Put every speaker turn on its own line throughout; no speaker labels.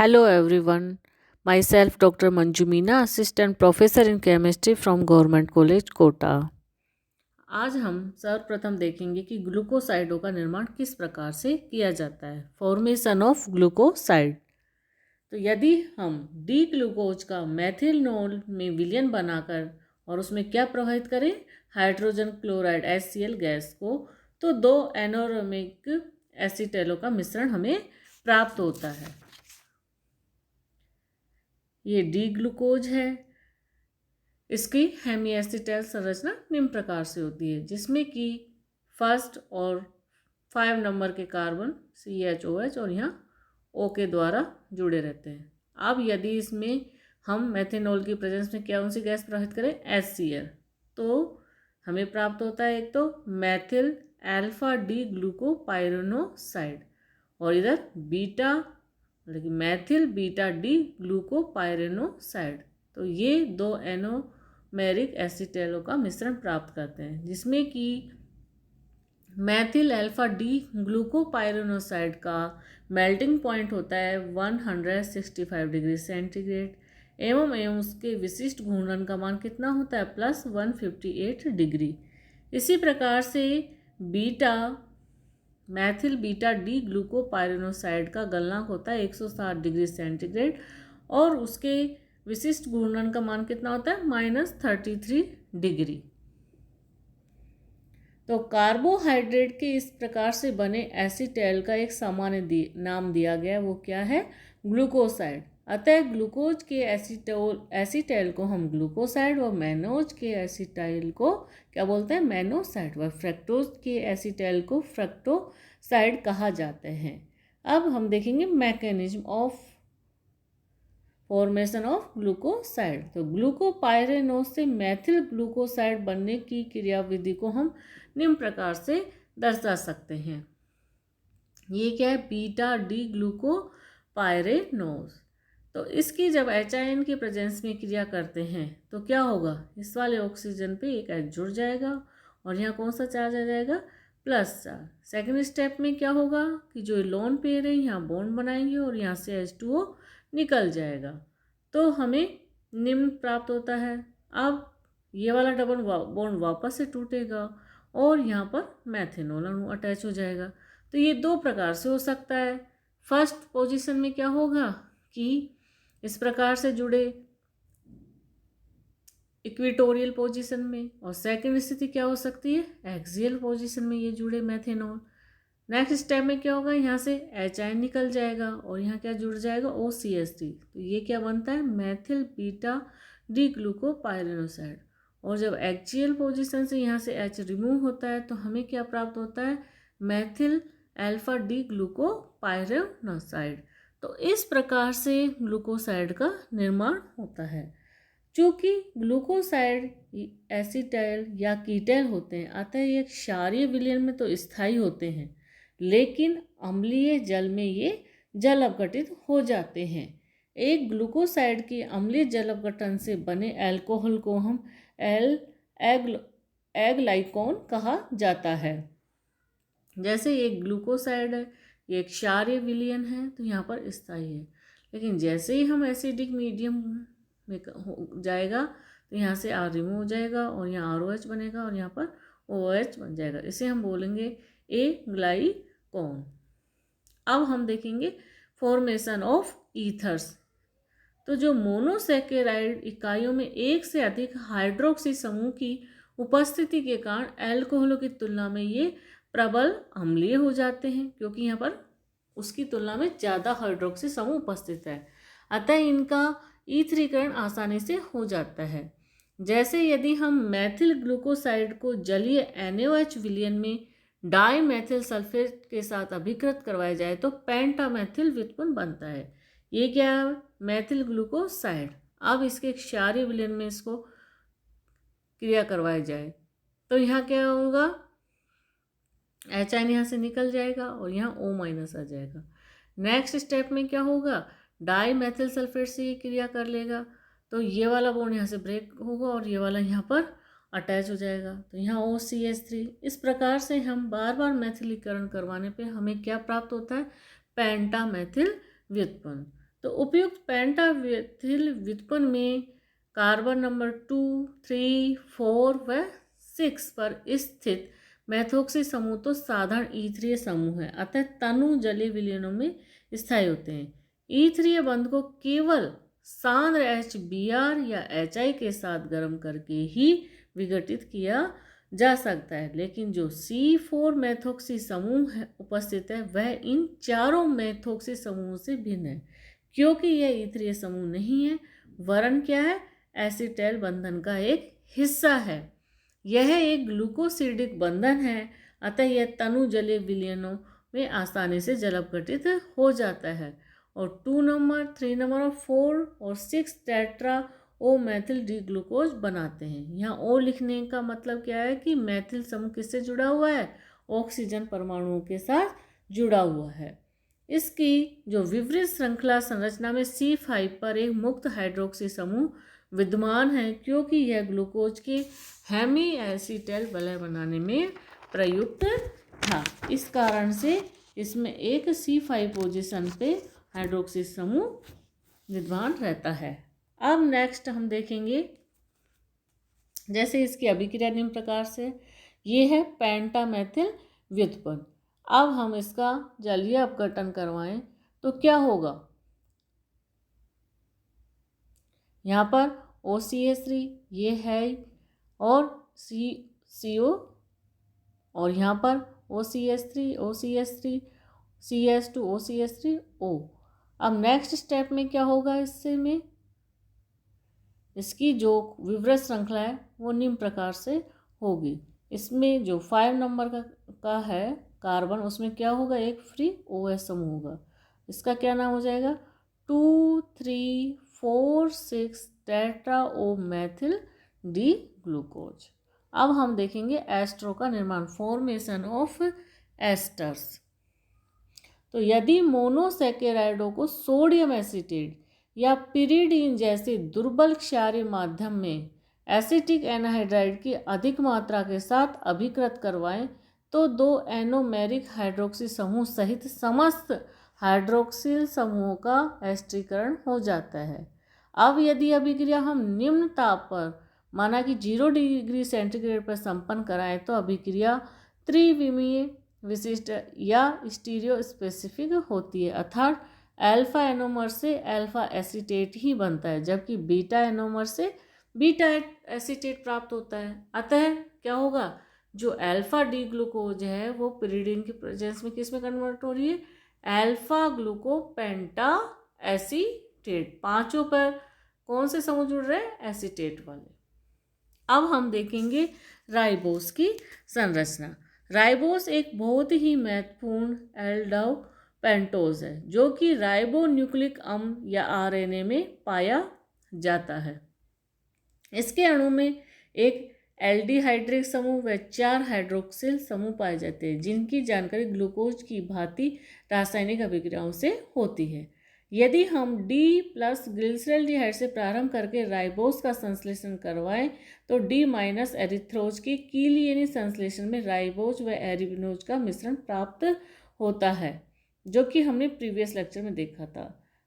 Hello everyone. Myself Dr. Manju Meena, Assistant Professor in Chemistry from Government College, Kota. आज हम सर्वप्रथम देखेंगे कि ग्लूकोसाइडों का निर्माण किस प्रकार से किया जाता है। Formation of glucoside. तो यदि हम डी ग्लूकोज का मेथिलनोल में विलयन बनाकर और उसमें क्या प्रवाहित करें, हाइड्रोजन क्लोराइड HCl गैस को, तो दो एनोरोमिक एसीटेलों का मिश्रण हमें प्राप्त होता है। ये डी ग्लूकोज है। इसकी हेमीएसिटाइल संरचना निम्न प्रकार से होती है, जिसमें कि फर्स्ट और 5 नंबर के कार्बन CHOH और यहाँ O के द्वारा जुड़े रहते हैं। अब यदि इसमें हम मेथेनॉल की प्रेजेंस में कौन सी गैस प्रवाहित करें, HCl, तो हमें प्राप्त होता है एक तो मैथिल अल्फा डी ग्लूकोपाइरेनोसाइड और इधर बीटा मतलब मैथिल बीटा डी ग्लूकोपाइरेनोसाइड। तो ये दो एनोमेरिक एसीटेलों का मिश्रण प्राप्त करते हैं, जिसमें कि मैथिल अल्फा डी ग्लूकोपाइरेनोसाइड का मेल्टिंग पॉइंट होता है 165 डिग्री सेंटीग्रेड एवं उसके विशिष्ट घूर्णन का मान कितना होता है, +158 डिग्री। इसी प्रकार से मैथिल बीटा डी ग्लूकोपाइरेनोसाइड का गलनांक होता है 160 डिग्री सेंटीग्रेड और उसके विशिष्ट घूर्णन का मान कितना होता है, -33 डिग्री। तो कार्बोहाइड्रेट के इस प्रकार से बने एसीटेल का एक सामान्य नाम दिया गया है, वो क्या है, ग्लूकोसाइड। अतः ग्लूकोज के एसीटेल को हम ग्लूकोसाइड व मैनोज के एसीटाइल को क्या बोलते हैं, मैनोसाइड, व फ्रक्टोज के एसीटेल को फ्रक्टोसाइड कहा जाते हैं। अब हम देखेंगे mechanism of formation of glucoside. तो ग्लूकोपाइरेनोज से मैथिल ग्लूकोसाइड बनने की क्रियाविधि को हम निम्न प्रकार से दर्शा सकते हैं। ये क्या है, बीटा डी ग्लूकोपाइरेनोज। तो इसकी जब HIN की प्रेजेंस में क्रिया करते हैं तो क्या होगा, इस वाले ऑक्सीजन पे एक H जुड़ जाएगा और यहाँ कौन सा चार्ज आ जाएगा, +4। सेकेंड स्टेप में क्या होगा कि जो लोन पेयर है यहाँ बॉन्ड बनाएंगे और यहाँ से H2O निकल जाएगा, तो हमें निम्न प्राप्त होता है। अब ये वाला डबल बॉन्ड वापस से टूटेगा और यहाँ पर मैथेनॉल अणु अटैच हो जाएगा। तो ये दो प्रकार से हो सकता है। फर्स्ट पोजीशन में क्या होगा कि इस प्रकार से जुड़े इक्वेटोरियल पोजीशन में, और सेकंड स्थिति क्या हो सकती है, एक्सियल पोजीशन में ये जुड़े मैथेनॉल। नेक्स्ट स्टेप में क्या होगा, यहाँ से HIN निकल जाएगा और यहाँ क्या जुड़ जाएगा, OCH3। तो ये क्या बनता है, मैथिल बीटा डी ग्लूकोपाइरेनोसाइड। और जब एक्सियल पोजीशन से यहाँ से H रिमूव होता है तो हमें क्या प्राप्त होता है, मैथिल अल्फा डी ग्लूकोपाइरेनोसाइड। तो इस प्रकार से ग्लूकोसाइड का निर्माण होता है। चूँकि ग्लूकोसाइड एसीटाइल या कीटैल होते हैं, अतः ये क्षारीय विलयन में तो स्थायी होते हैं, लेकिन अम्लीय जल में ये जल अपघटित हो जाते हैं। एक ग्लूकोसाइड की अम्लीय जल अपघटन से बने अल्कोहल को हम एग्लाइकोन कहा जाता है। जैसे ये ग्लूकोसाइड है, ये एक क्षारीय विलयन है तो यहाँ पर स्थायी है, लेकिन जैसे ही हम एसिडिक मीडियम में हो जाएगा तो यहाँ से R रिमूव हो जाएगा और यहाँ ROH बनेगा और यहाँ पर OH बन जाएगा। इसे हम बोलेंगे एग्लाइकोन। अब हम देखेंगे फॉर्मेशन ऑफ ईथर्स। तो जो मोनोसैकेराइड इकाइयों में एक से अधिक हाइड्रोक्सी समूह की उपस्थिति के कारण अल्कोहलों की तुलना में ये प्रबल अम्लीय हो जाते हैं, क्योंकि यहाँ पर उसकी तुलना में ज़्यादा हाइड्रोक्सी समूह उपस्थित है, अतः इनका ईथरीकरण आसानी से हो जाता है। जैसे यदि हम मैथिल ग्लूकोसाइड को जलीय NaOH विलयन में डाई मैथिल सल्फेट के साथ अभिकृत करवाया जाए तो पेंटामेथिल व्युत्पन्न बनता है। ये क्या है, मैथिल ग्लूकोसाइड। अब इसके क्षारीय विलयन में इसको क्रिया करवाई जाए तो यहाँ क्या होगा, HIN यहाँ से निकल जाएगा और यहाँ O- आ जाएगा। नेक्स्ट स्टेप में क्या होगा, डाई मैथिल सल्फेट से ये क्रिया कर लेगा तो ये वाला बॉन्ड यहाँ से ब्रेक होगा और ये वाला यहाँ पर अटैच हो जाएगा, तो यहाँ OCH3। इस प्रकार से हम बार बार मैथिलीकरण करवाने पे हमें क्या प्राप्त होता है, पेंटामेथिल व्युत्पन्न। तो उपयुक्त पेंटामेथिल व्युत्पन्न में कार्बन नंबर 2, 3, 4 व 6 पर स्थित मैथोक्सी समूह तो साधारण ईथरीय समूह है, अतः तनु जलीय विलयनों में स्थायी होते हैं। ईथरीय बंध को केवल सांद्र HBr या HI के साथ गर्म करके ही विघटित किया जा सकता है, लेकिन जो C4 मैथोक्सी समूह है उपस्थित है वह इन चारों मैथोक्सी समूहों से भिन्न है, क्योंकि यह ईथरीय समूह नहीं है, वरन क्या है, एसिटाइल बंधन का एक हिस्सा है। यह एक ग्लूकोसिडिक बंधन है, अतः यह तनु जलीय विलयनों में आसानी से जलापघटित हो जाता है और 2 नंबर, 3 नंबर और 4 और 6 टेट्रा ओ मैथिल डी ग्लूकोज बनाते हैं। यहाँ ओ लिखने का मतलब क्या है कि मैथिल समूह किससे जुड़ा हुआ है, ऑक्सीजन परमाणुओं के साथ जुड़ा हुआ है। इसकी जो विपरीत श्रृंखला संरचना में C5 पर एक मुक्त हाइड्रोक्सी समूह विद्यमान है, क्योंकि यह ग्लूकोज के हेमी एसिटाइल वलय बनाने में प्रयुक्त था। इस कारण से इसमें एक C5 पोजीशन पे हाइड्रोक्सी समूह विद्यमान रहता है। अब नेक्स्ट हम देखेंगे, जैसे इसकी अभिक्रिया निम्न प्रकार से, ये है पेंटामेथिल व्युत्पन्न। अब हम इसका जलीय अपघटन करवाएं तो क्या होगा, यहाँ पर OCH3 ये है और CO और यहाँ पर OCH3 OCH3 CH2 OCH3 O। अब नेक्स्ट स्टेप में क्या होगा, इससे में इसकी जो विवृत श्रृंखला है वो निम्न प्रकार से होगी। इसमें जो 5 नंबर का है कार्बन, उसमें क्या होगा, एक फ्री OH समूह होगा। इसका क्या नाम हो जाएगा, 2, 3, 4, 6 टेट्रा ओ मैथिल डी ग्लूकोज। अब हम देखेंगे एस्ट्रो का निर्माण, फॉर्मेशन ऑफ एस्टर्स। तो यदि मोनोसैकेराइडों को सोडियम एसीटेट या पिरिडीन जैसे दुर्बल क्षारीय माध्यम में एसिटिक एनहाइड्राइड की अधिक मात्रा के साथ अभिकृत करवाएं तो 2 एनोमेरिक हाइड्रोक्सी समूह सहित समस्त हाइड्रोक्सिल समूहों का एस्टरीकरण हो जाता है। अब यदि अभिक्रिया हम निम्न ताप पर, माना कि 0 डिग्री सेंटीग्रेड पर संपन्न कराएं तो अभिक्रिया त्रिविमीय विशिष्ट या स्टीरियो स्पेसिफिक होती है, अर्थात अल्फा एनोमर से अल्फा एसीटेट ही बनता है, जबकि बीटा एनोमर से बीटा एसीटेट प्राप्त होता है। अतः क्या होगा, जो अल्फा डी ग्लूकोज है वो पिरिडीन की प्रेजेंस में किस में कन्वर्ट हो रही है, अल्फा ग्लूकोपेंटा एसीटेट। पांचों पर कौन से समूह जुड़ रहे हैं, एसीटेट वाले। अब हम देखेंगे राइबोस की संरचना। राइबोस एक बहुत ही महत्वपूर्ण एल्डो पेंटोज है जो कि राइबो न्यूक्लिक अम्ल या RNA में पाया जाता है। इसके अणु में एक एल्डिहाइड्रिक समूह व 4 हाइड्रोक्सिल समूह पाए जाते हैं, जिनकी जानकारी ग्लूकोज की भांति रासायनिक अभिक्रियाओं से होती है। यदि हम D+ ग्लिसरॉल्डिहाइड से प्रारंभ करके राइबोस का संश्लेषण करवाएं तो D- एरिथ्रोज के कीलियनी संश्लेषण में राइबोज व एरिबिनोज का मिश्रण प्राप्त होता है, जो कि हमने प्रीवियस लेक्चर में देखा था।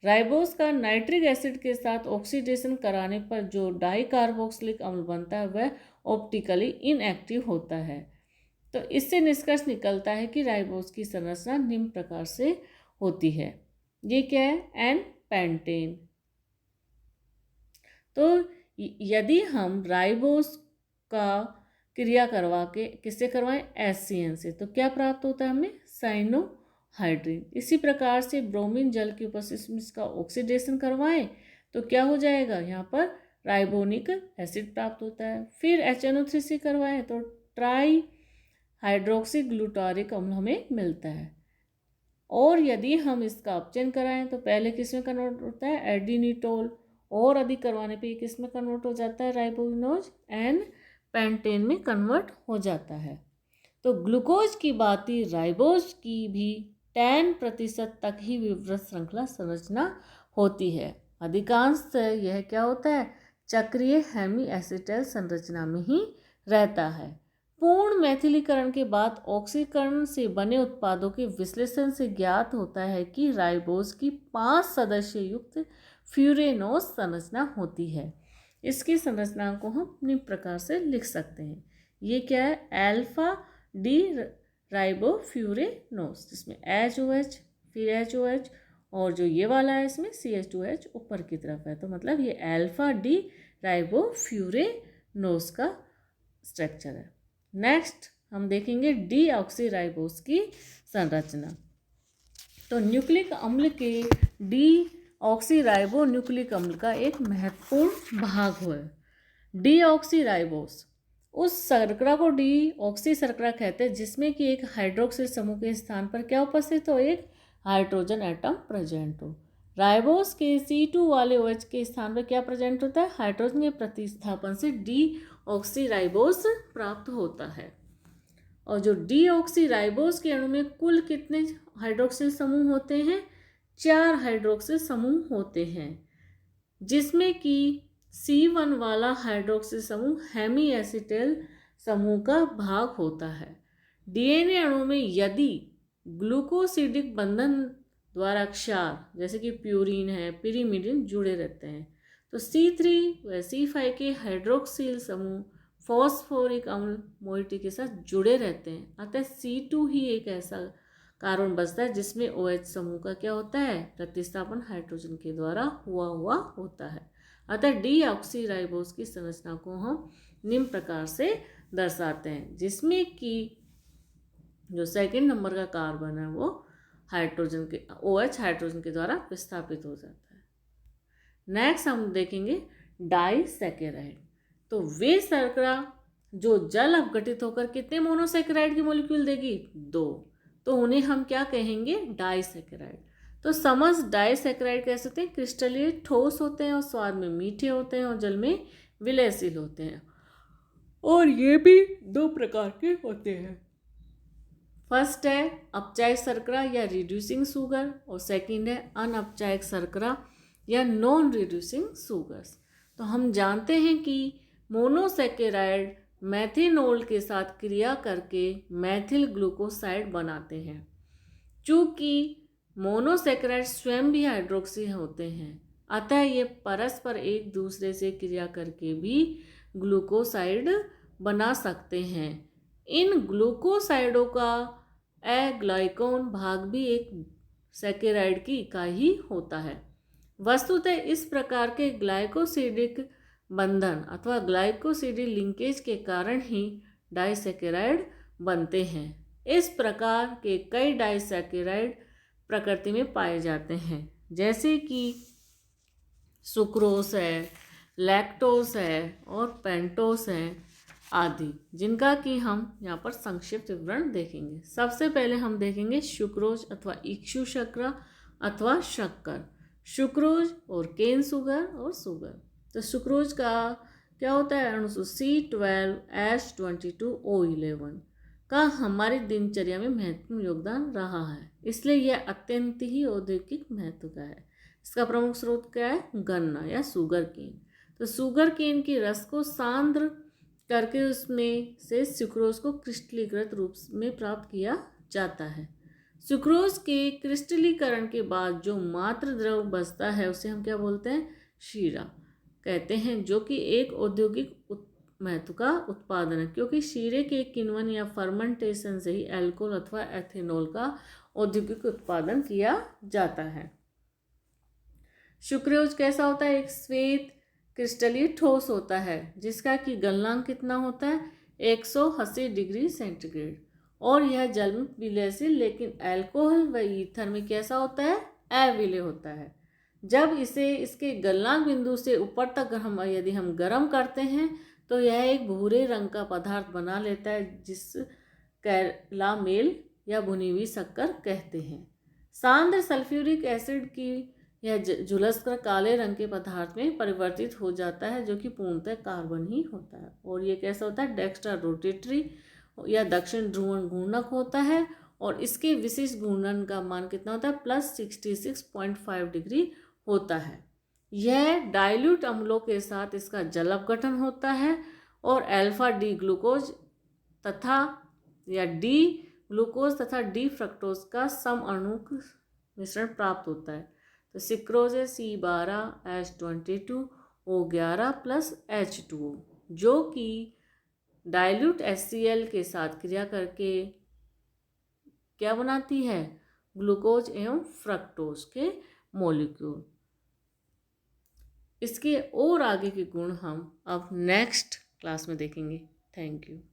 राइबोस का नाइट्रिक एसिड के साथ ऑक्सीडेशन कराने पर जो डाइकार्बोक्सिलिक अम्ल बनता है वह ऑप्टिकली इनएक्टिव होता है। तो इससे निष्कर्ष निकलता है कि राइबोस की संरचना निम्न प्रकार से होती है। ये क्या है, एन पेंटेन। तो यदि हम राइबोस का क्रिया करवा के किससे करवाएं, HCN से, तो क्या प्राप्त होता है हमें, साइनोहाइड्रिन। इसी प्रकार से ब्रोमीन जल की उपस्थिति में इसका ऑक्सीडेशन करवाएं तो क्या हो जाएगा, यहाँ पर राइबोनिक एसिड प्राप्त होता है। फिर HNO3 से करवाएं तो ट्राई हाइड्रोक्सी ग्लूटारिक अम्ल हमें मिलता है। और यदि हम इसका अपचयन कराएं तो पहले किस में कन्वर्ट होता है, एडिनिटोल, और अधिक करवाने पे किस में कन्वर्ट हो जाता है, राइबोनोज एन पेंटेन में कन्वर्ट हो जाता है। तो ग्लूकोज की भांति राइबोज की भी 10% तक ही विवृत श्रृंखला संरचना होती है। अधिकांश यह क्या होता है, चक्रीय हेमी एसिटाइल संरचना में ही रहता है। पूर्ण मैथिलीकरण के बाद ऑक्सीकरण से बने उत्पादों के विश्लेषण से ज्ञात होता है कि राइबोज की 5 सदस्य युक्त फ्यूरेनोस संरचना होती है। इसकी संरचना को हम निम्न प्रकार से लिख सकते हैं। ये क्या है? अल्फा डी राइबोफ्यूरेनोस, जिसमें HOH फिर HOH और जो ये वाला है इसमें CH2H ऊपर की तरफ है। तो मतलब ये अल्फा डी राइबोफ्यूरेनोस का स्ट्रक्चर है। नेक्स्ट हम देखेंगे डीऑक्सीराइबोस की संरचना। तो न्यूक्लिक अम्ल के डीऑक्सीराइबो न्यूक्लिक अम्ल का एक महत्वपूर्ण भाग है। डीऑक्सीराइबोस उस शर्करा को डीऑक्सी शर्करा कहते हैं जिसमें कि एक हाइड्रोक्सिल समूह के स्थान पर क्या उपस्थित हो? एक हाइड्रोजन एटम प्रेजेंट हो। राइबोस के C2 वाले OH के स्थान पर क्या प्रेजेंट होता है? हाइड्रोजन के प्रतिस्थापन से डीऑक्सीराइबोस प्राप्त होता है। और जो डीऑक्सीराइबोस के अणु में कुल कितने हाइड्रोक्सिल समूह होते हैं? 4 हाइड्रोक्सिल समूह होते हैं, जिसमें कि C1 वाला हाइड्रोक्सिल समूह हेमी एसिटिल समूह का भाग होता है। DNA अणु में यदि ग्लूकोसिडिक बंधन द्वारा क्षार जैसे कि प्यूरिन है, पिरिमिडिन जुड़े रहते हैं, तो C3 व C5 के हाइड्रोक्सिल समूह फॉस्फोरिक अम्ल मोइटी के साथ जुड़े रहते हैं। अतः C2 ही एक ऐसा कार्बन बचता है जिसमें OH समूह का क्या होता है? प्रतिस्थापन हाइड्रोजन के द्वारा हुआ होता है। अतः डीऑक्सीराइबोस की संरचना को हम निम्न प्रकार से दर्शाते हैं, जिसमें कि जो सेकंड नंबर का कार्बन है वो हाइड्रोजन के OH हाइड्रोजन के द्वारा विस्थापित हो जाता है। नेक्स्ट हम देखेंगे डाइसैकेराइड। तो वे शर्करा जो जल अपघटित होकर कितने मोनोसैकेराइड की मॉलिक्यूल देगी? 2। तो उन्हें हम क्या कहेंगे? डाइसैकेराइड। तो समस्त डाइसैकेराइड कैसे होते हैं? क्रिस्टलीय ठोस होते हैं और स्वाद में मीठे होते हैं और जल में विलयशील होते हैं। और ये भी 2 प्रकार के होते हैं। फर्स्ट है अपचायक शर्करा या रिड्यूसिंग शुगर और सेकंड है अनअपचायक शर्करा या नॉन रिड्यूसिंग शुगर्स। तो हम जानते हैं कि मोनोसैकेराइड मैथिनोल के साथ क्रिया करके मैथिल ग्लूकोसाइड बनाते हैं। चूँकि मोनोसैकेराइड स्वयं भी हाइड्रोक्सी होते हैं, अतः ये परस्पर एक दूसरे से क्रिया करके भी ग्लूकोसाइड बना सकते हैं। इन ग्लूकोसाइडों का एग्लाइकोन भाग भी एक सैकेराइड की इकाई ही होता है। वस्तुतः इस प्रकार के ग्लाइकोसिडिक बंधन अथवा ग्लाइकोसिडिक लिंकेज के कारण ही डाइसैकेराइड बनते हैं। इस प्रकार के कई डाइसैकेराइड प्रकृति में पाए जाते हैं, जैसे कि सुक्रोस है, लैक्टोस है और पेंटोस है आदि, जिनका कि हम यहाँ पर संक्षिप्त विवरण देखेंगे। सबसे पहले हम देखेंगे सुक्रोज अथवा इक्ष्यु शर्करा अथवा शक्कर, सुक्रोज और केन शुगर और शुगर। तो सुक्रोज का क्या होता है? अणु C12H22O11 का हमारी दिनचर्या में महत्वपूर्ण योगदान रहा है, इसलिए यह अत्यंत ही औद्योगिक महत्व का है। इसका प्रमुख स्रोत क्या है? गन्ना या शुगर केन। तो शुगर केन के रस को सांद्र करके उसमें से सुक्रोज को क्रिस्टलीकृत रूप में प्राप्त किया जाता है। सुक्रोज के क्रिस्टलीकरण के बाद जो मात्र द्रव बचता है उसे हम क्या बोलते हैं? शीरा कहते हैं, जो कि एक औद्योगिक महत्व का उत्पादन है, क्योंकि शीरे के किण्वन या फर्मेंटेशन से ही अल्कोहल अथवा एथेनॉल का औद्योगिक उत्पादन किया जाता है। सुक्रोज कैसा होता है? एक श्वेत क्रिस्टलीय ठोस होता है जिसका कि गलनांक कितना होता है? 180 डिग्री सेंटीग्रेड, और यह जल में विलयशील लेकिन अल्कोहल व ईथर में कैसा होता है? अविलय होता है। जब इसे इसके गलनांक बिंदु से ऊपर तक यदि हम गर्म करते हैं तो यह एक भूरे रंग का पदार्थ बना लेता है, जिस कैरामेल या भुनी हुई शक्कर कहते हैं। सांद्र सल्फ्यूरिक एसिड की यह झुलसकर काले रंग के पदार्थ में परिवर्तित हो जाता है, जो कि पूर्णतः कार्बन ही होता है। और ये कैसा होता है? डेक्स्ट्रा रोटेटरी या दक्षिण ध्रुवण घूर्णक होता है, और इसके विशिष्ट घूर्णन का मान कितना होता है? +66.5 डिग्री होता है। यह डाइल्यूट अम्लों के साथ इसका जल अपघटन होता है और अल्फा डी ग्लूकोज तथा या डी ग्लूकोज तथा डी फ्रक्टोज का सम अणु मिश्रण प्राप्त होता है। तो सिक्रोज है C12H22 O11 प्लस H2O, जो कि डाइल्यूट HCl के साथ क्रिया करके क्या बनाती है, ग्लूकोज एवं फ्रक्टोज के मॉलिक्यूल। इसके और आगे के गुण हम अब नेक्स्ट क्लास में देखेंगे। Thank you.